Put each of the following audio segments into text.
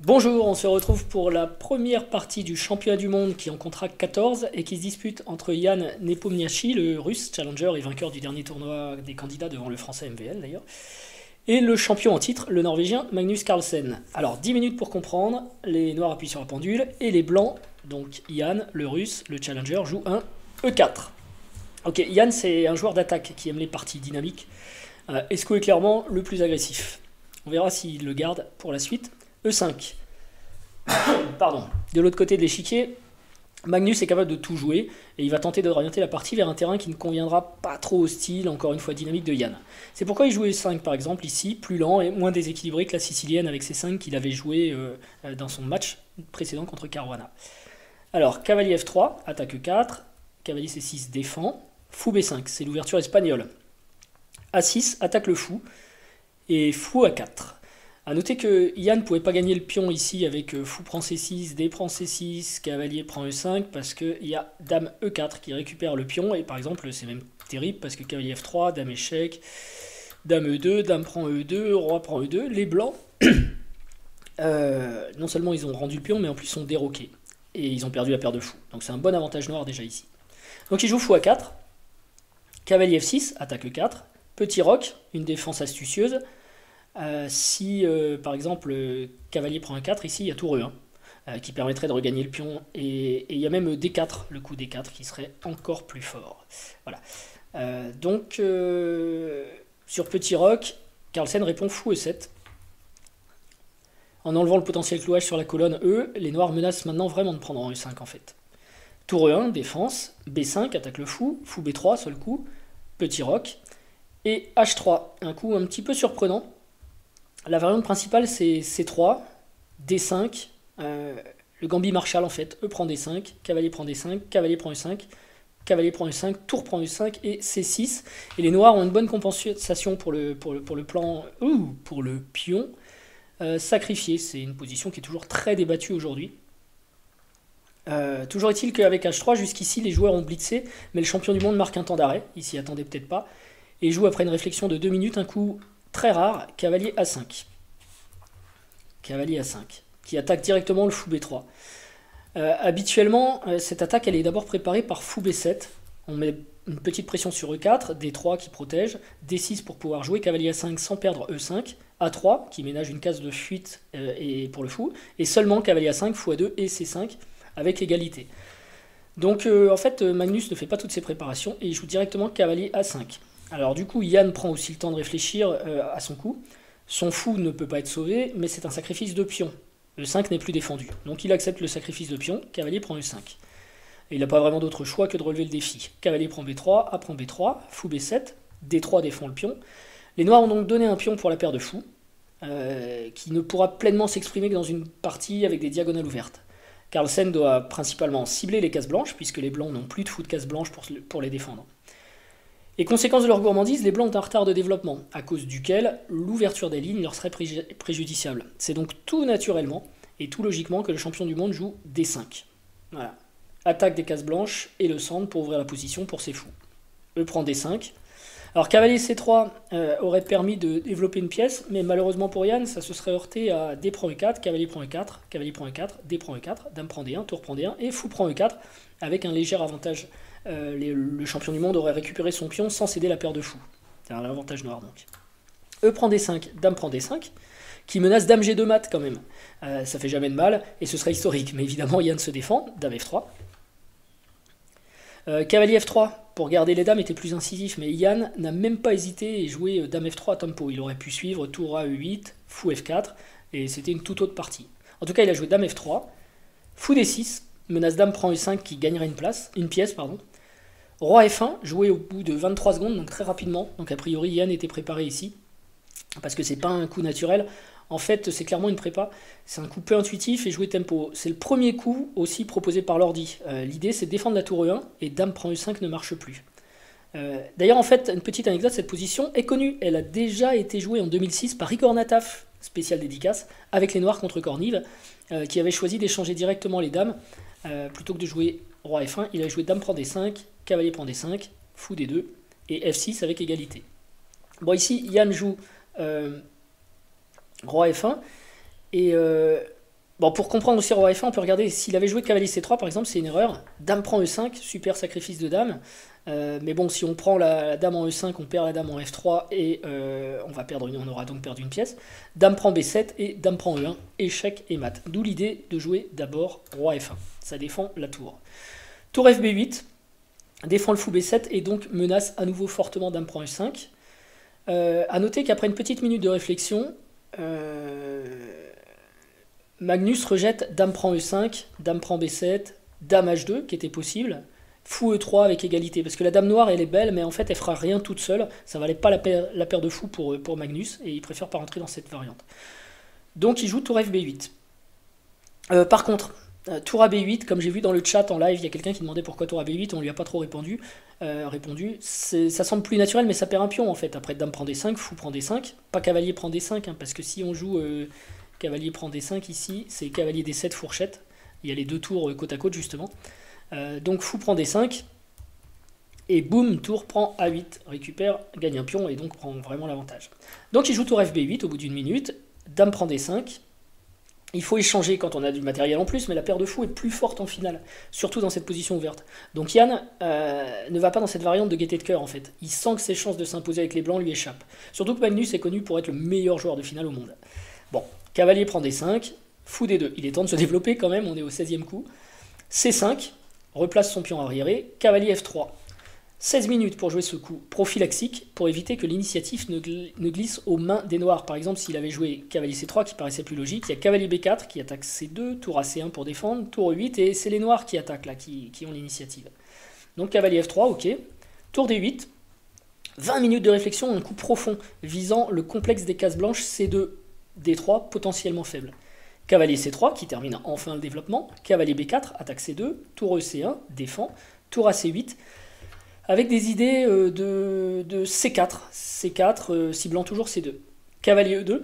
Bonjour, on se retrouve pour la première partie du championnat du monde qui en comptera 14 et qui se dispute entre Jan Nepomniachtchi, le russe challenger et vainqueur du dernier tournoi des candidats devant le français MVL d'ailleurs, et le champion en titre, le norvégien Magnus Carlsen. Alors 10 minutes pour comprendre, les noirs appuient sur la pendule et les blancs, donc Jan, le russe, le challenger, joue un E4. Ok, Jan c'est un joueur d'attaque qui aime les parties dynamiques. Esco est clairement le plus agressif. On verra s'il le garde pour la suite. E5. Pardon. De l'autre côté de l'échiquier, Magnus est capable de tout jouer et il va tenter d'orienter la partie vers un terrain qui ne conviendra pas trop au style, encore une fois dynamique de Jan. C'est pourquoi il joue E5 par exemple ici, plus lent et moins déséquilibré que la sicilienne avec ses 5 qu'il avait joué dans son match précédent contre Caruana. Alors, cavalier F3, attaque E4, cavalier C6 défend, fou B5, c'est l'ouverture espagnole. A6, attaque le fou, et fou A4. A noter que Jan ne pouvait pas gagner le pion ici avec fou prend C6, dé prend C6, cavalier prend E5 parce qu'il y a dame E4 qui récupère le pion et par exemple c'est même terrible parce que cavalier F3, dame échec, dame E2, dame prend E2, roi prend E2, les blancs non seulement ils ont rendu le pion mais en plus sont déroqués et ils ont perdu la paire de fous. Donc c'est un bon avantage noir déjà ici. Donc il joue fou A4, cavalier F6, attaque E4, petit roc, une défense astucieuse. Si par exemple cavalier prend un 4, ici il y a tour E1 qui permettrait de regagner le pion et il y a même D4, le coup D4 qui serait encore plus fort. Voilà. Donc sur petit roc, Carlsen répond fou E7. En enlevant le potentiel clouage sur la colonne E, les noirs menacent maintenant vraiment de prendre en E5 en fait. Tour E1, défense, B5, attaque le fou, fou B3, seul coup, petit roc, et H3, un coup un petit peu surprenant. La variante principale c'est C3, D5, le gambit Marshall en fait, E prend D5, cavalier prend D5, cavalier prend E5, cavalier prend E5, tour prend E5 et C6. Et les noirs ont une bonne compensation pour le plan, pour le pion sacrifié. C'est une position qui est toujours très débattue aujourd'hui. Toujours est-il qu'avec H3, jusqu'ici les joueurs ont blitzé, mais le champion du monde marque un temps d'arrêt, il s'y attendait peut-être pas, et joue après une réflexion de 2 minutes un coup très rare, cavalier A5. Cavalier A5, qui attaque directement le fou B3. Habituellement, cette attaque, elle est d'abord préparée par fou B7. On met une petite pression sur E4, D3 qui protège, D6 pour pouvoir jouer cavalier A5 sans perdre E5, A3 qui ménage une case de fuite et pour le fou, et seulement cavalier A5, fou A2 et C5 avec l'égalité. Donc en fait, Magnus ne fait pas toutes ces préparations et il joue directement cavalier A5. Alors du coup, Jan prend aussi le temps de réfléchir à son coup. Son fou ne peut pas être sauvé, mais c'est un sacrifice de pion. E5 n'est plus défendu. Donc il accepte le sacrifice de pion, cavalier prend E5. Et il n'a pas vraiment d'autre choix que de relever le défi. Cavalier prend B3, A prend B3, fou B7, D3 défend le pion. Les noirs ont donc donné un pion pour la paire de fous, qui ne pourra pleinement s'exprimer que dans une partie avec des diagonales ouvertes. Carlsen doit principalement cibler les cases blanches, puisque les blancs n'ont plus de fou de cases blanches pour les défendre. Et conséquence de leur gourmandise, les blancs ont un retard de développement, à cause duquel l'ouverture des lignes leur serait préjudiciable. C'est donc tout naturellement et tout logiquement que le champion du monde joue D5. Voilà. Attaque des cases blanches et le centre pour ouvrir la position pour ses fous. E prend D5. Alors cavalier C3 aurait permis de développer une pièce, mais malheureusement pour Jan, ça se serait heurté à D prend E4, cavalier prend E4, cavalier prend E4, D prend E4, dame prend D1, tour prend D1 et fou prend E4 avec un léger avantage. Le champion du monde aurait récupéré son pion sans céder la paire de fous. C'est un avantage noir donc. E prend D5, dame prend D5, qui menace dame G2 mat quand même. Ça fait jamais de mal et ce serait historique, mais évidemment Jan se défend, dame F3. Cavalier F3, pour garder les dames, était plus incisif, mais Jan n'a même pas hésité et joué dame F3 à tempo. Il aurait pu suivre tour A E8, fou F4, et c'était une toute autre partie. En tout cas, il a joué dame F3, fou D6, menace dame prend E5 qui gagnerait une pièce, pardon. Roi F1, joué au bout de 23 secondes, donc très rapidement. Donc a priori, Jan était préparé ici, parce que c'est pas un coup naturel. En fait, c'est clairement une prépa. C'est un coup peu intuitif et joué tempo. C'est le premier coup aussi proposé par l'ordi. L'idée, c'est de défendre la tour E1 et dame prend E5 ne marche plus. D'ailleurs, en fait, une petite anecdote, cette position est connue. Elle a déjà été jouée en 2006 par Igor Nataf, spécial dédicace, avec les noirs contre Cornive, qui avait choisi d'échanger directement les dames. Plutôt que de jouer roi F1, il a joué dame prend D5, cavalier prend D5, fou D2 et F6 avec égalité. Bon, ici, Jan joue roi F1 et Bon, pour comprendre aussi roi F1, on peut regarder s'il avait joué cavalier C3 par exemple, c'est une erreur. Dame prend E5, super sacrifice de dame. Mais bon, si on prend la dame en E5, on perd la dame en F3 et on aura donc perdu une pièce. Dame prend B7 et dame prend E1, échec et mat. D'où l'idée de jouer d'abord roi F1. Ça défend la tour. Tour FB8, défend le fou B7 et donc menace à nouveau fortement dame prend F5. A noter qu'après une petite minute de réflexion, Magnus rejette dame prend E5, dame prend B7, dame H2 qui était possible, fou E3 avec égalité, parce que la dame noire elle est belle mais en fait elle fera rien toute seule, ça valait pas la paire de fou pour Magnus et il préfère pas rentrer dans cette variante. Donc il joue tour FB8. Par contre, tour AB8, comme j'ai vu dans le chat en live, il y a quelqu'un qui demandait pourquoi tour AB8, on lui a pas trop répondu. Ça semble plus naturel mais ça perd un pion en fait, après dame prend D5, fou prend D5, pas cavalier prend D5, hein, parce que si on joue... cavalier prend D5 ici, c'est cavalier D7 fourchette. Il y a les deux tours côte à côte justement. Donc fou prend D5. Et boum, tour prend A8, récupère, gagne un pion et donc prend vraiment l'avantage. Donc il joue tour FB8 au bout d'une minute. Dame prend D5. Il faut échanger quand on a du matériel en plus, mais la paire de fou est plus forte en finale, surtout dans cette position ouverte. Donc Yann ne va pas dans cette variante de gaieté de cœur en fait. Il sent que ses chances de s'imposer avec les blancs lui échappent. Surtout que Magnus est connu pour être le meilleur joueur de finale au monde. Bon, cavalier prend D5, fou D2. Il est temps de se développer quand même, on est au 16e coup. C5, replace son pion arriéré, cavalier F3. 16 minutes pour jouer ce coup prophylaxique, pour éviter que l'initiative ne glisse aux mains des noirs. Par exemple, s'il avait joué cavalier C3, qui paraissait plus logique, il y a cavalier B4 qui attaque C2, tour à C1 pour défendre, tour E8, et c'est les noirs qui attaquent là, qui ont l'initiative. Donc cavalier F3, ok. Tour D8, 20 minutes de réflexion, un coup profond, visant le complexe des cases blanches C2, D3 potentiellement faible. Cavalier C3 qui termine enfin le développement. Cavalier B4, attaque C2. Tour E-C1, défend. Tour à C8. Avec des idées de C4. C4, ciblant toujours C2. Cavalier E2.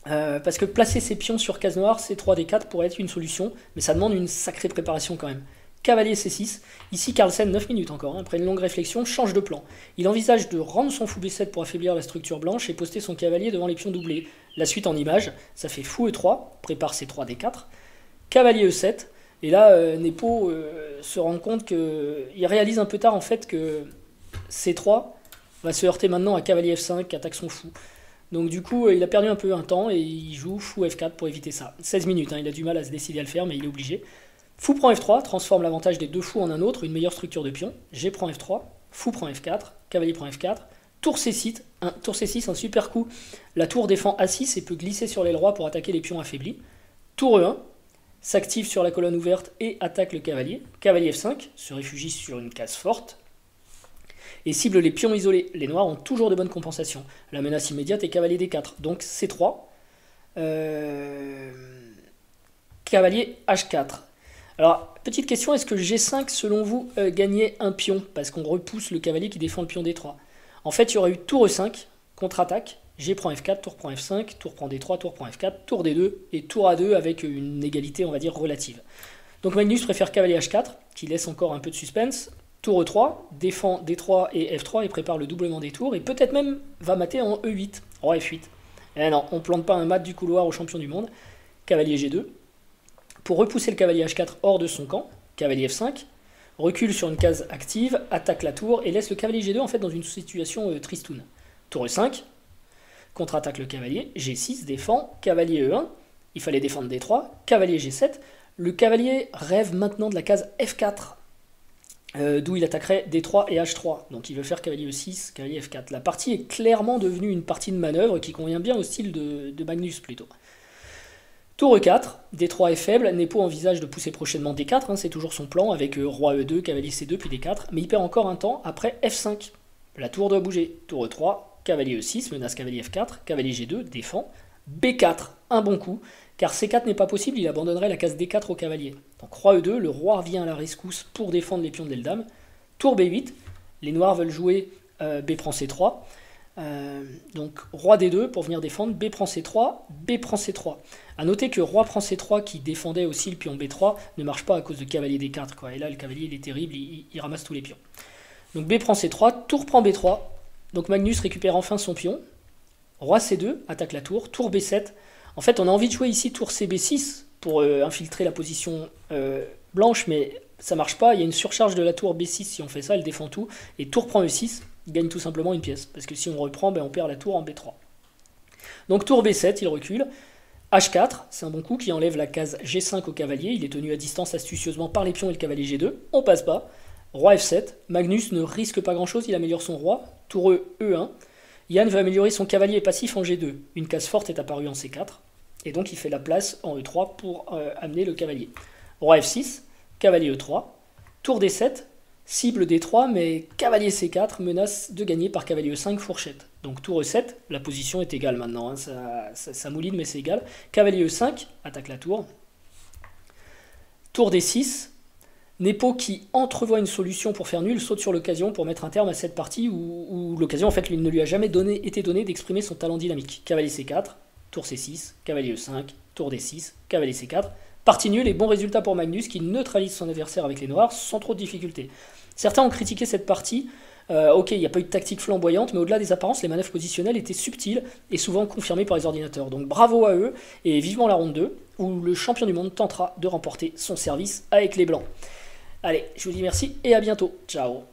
Parce que placer ses pions sur case noire, C3, D4 pourrait être une solution. Mais ça demande une sacrée préparation quand même. Cavalier C6, ici Carlsen 9 minutes encore, hein, après une longue réflexion, change de plan. Il envisage de rendre son fou B7 pour affaiblir la structure blanche et poster son cavalier devant les pions doublés. La suite en image, ça fait fou E3, prépare C3 D4, cavalier E7, et là Nepo se rend compte qu'il réalise un peu tard en fait que C3 va se heurter maintenant à cavalier F5 qui attaque son fou. Donc du coup il a perdu un peu un temps et il joue fou F4 pour éviter ça. 16 minutes, hein, il a du mal à se décider à le faire mais il est obligé. Fou prend F3, transforme l'avantage des deux fous en un autre, une meilleure structure de pion. G prend F3, fou prend F4, cavalier prend F4, tour C6, un super coup. La tour défend A6 et peut glisser sur l'aile droite pour attaquer les pions affaiblis. Tour E1, s'active sur la colonne ouverte et attaque le cavalier. Cavalier F5, se réfugie sur une case forte et cible les pions isolés. Les noirs ont toujours de bonnes compensations. La menace immédiate est cavalier D4, donc C3. Cavalier H4. Alors, petite question, est-ce que G5, selon vous, gagnait un pion? Parce qu'on repousse le cavalier qui défend le pion D3. En fait, il y aurait eu tour E5, contre-attaque, G prend F4, tour prend F5, tour prend D3, tour prend F4, tour D2, et tour A2 avec une égalité, on va dire, relative. Donc Magnus préfère cavalier H4, qui laisse encore un peu de suspense. Tour E3, défend D3 et F3 et prépare le doublement des tours, et peut-être même va mater en E8, roi F8. Eh non, on plante pas un mat du couloir au champion du monde. Cavalier G2. Pour repousser le cavalier H4 hors de son camp, cavalier F5, recule sur une case active, attaque la tour et laisse le cavalier G2 en fait dans une situation tristoune. Tour E5, contre-attaque le cavalier, G6 défend, cavalier E1, il fallait défendre D3, cavalier G7, le cavalier rêve maintenant de la case F4, d'où il attaquerait D3 et H3, donc il veut faire cavalier E6, cavalier F4. La partie est clairement devenue une partie de manœuvre qui convient bien au style de Magnus plutôt. Tour E4, D3 est faible, Nepo envisage de pousser prochainement D4, hein, c'est toujours son plan, avec roi E2, cavalier C2, puis D4, mais il perd encore un temps après F5. La tour doit bouger. Tour E3, cavalier E6, menace cavalier F4, cavalier G2, défend, B4, un bon coup, car C4 n'est pas possible, il abandonnerait la case D4 au cavalier. Donc roi E2, le roi revient à la rescousse pour défendre les pions de l'Eldam. Tour B8, les noirs veulent jouer B prend C3, donc roi D2 pour venir défendre, B prend C3, B prend C3. A noter que roi prend C3 qui défendait aussi le pion B3 ne marche pas à cause de cavalier D4 quoi. Et là le cavalier il est terrible, il ramasse tous les pions. Donc B prend C3, tour prend B3, donc Magnus récupère enfin son pion. Roi C2 attaque la tour, tour B7. En fait, on a envie de jouer ici tour CB6 pour infiltrer la position blanche, mais ça marche pas. Il y a une surcharge de la tour B6 si on fait ça, elle défend tout. Et tour prend E6, il gagne tout simplement une pièce. Parce que si on reprend, on perd la tour en B3. Donc tour B7, il recule. H4, c'est un bon coup qui enlève la case G5 au cavalier. Il est tenu à distance astucieusement par les pions et le cavalier G2. On passe pas. Roi F7. Magnus ne risque pas grand chose, il améliore son roi. Tour E, E1. Yann veut améliorer son cavalier passif en G2. Une case forte est apparue en C4. Et donc il fait la place en E3 pour amener le cavalier. Roi F6. Cavalier E3. Tour D7. Cible D3, mais cavalier C4 menace de gagner par cavalier E5 fourchette. Donc tour E7, la position est égale maintenant, hein, ça mouline mais c'est égal. Cavalier E5, attaque la tour. Tour D6, Nepo qui entrevoit une solution pour faire nul, saute sur l'occasion pour mettre un terme à cette partie où l'occasion en fait ne lui a jamais été donnée d'exprimer son talent dynamique. Cavalier C4, tour C6, cavalier E5, tour D6, cavalier C4. Partie nulle et bon résultat pour Magnus qui neutralise son adversaire avec les noirs sans trop de difficultés. Certains ont critiqué cette partie. Ok, il n'y a pas eu de tactique flamboyante, mais au-delà des apparences, les manœuvres positionnelles étaient subtiles et souvent confirmées par les ordinateurs. Donc bravo à eux et vivement la ronde 2 où le champion du monde tentera de remporter son service avec les blancs. Allez, je vous dis merci et à bientôt. Ciao.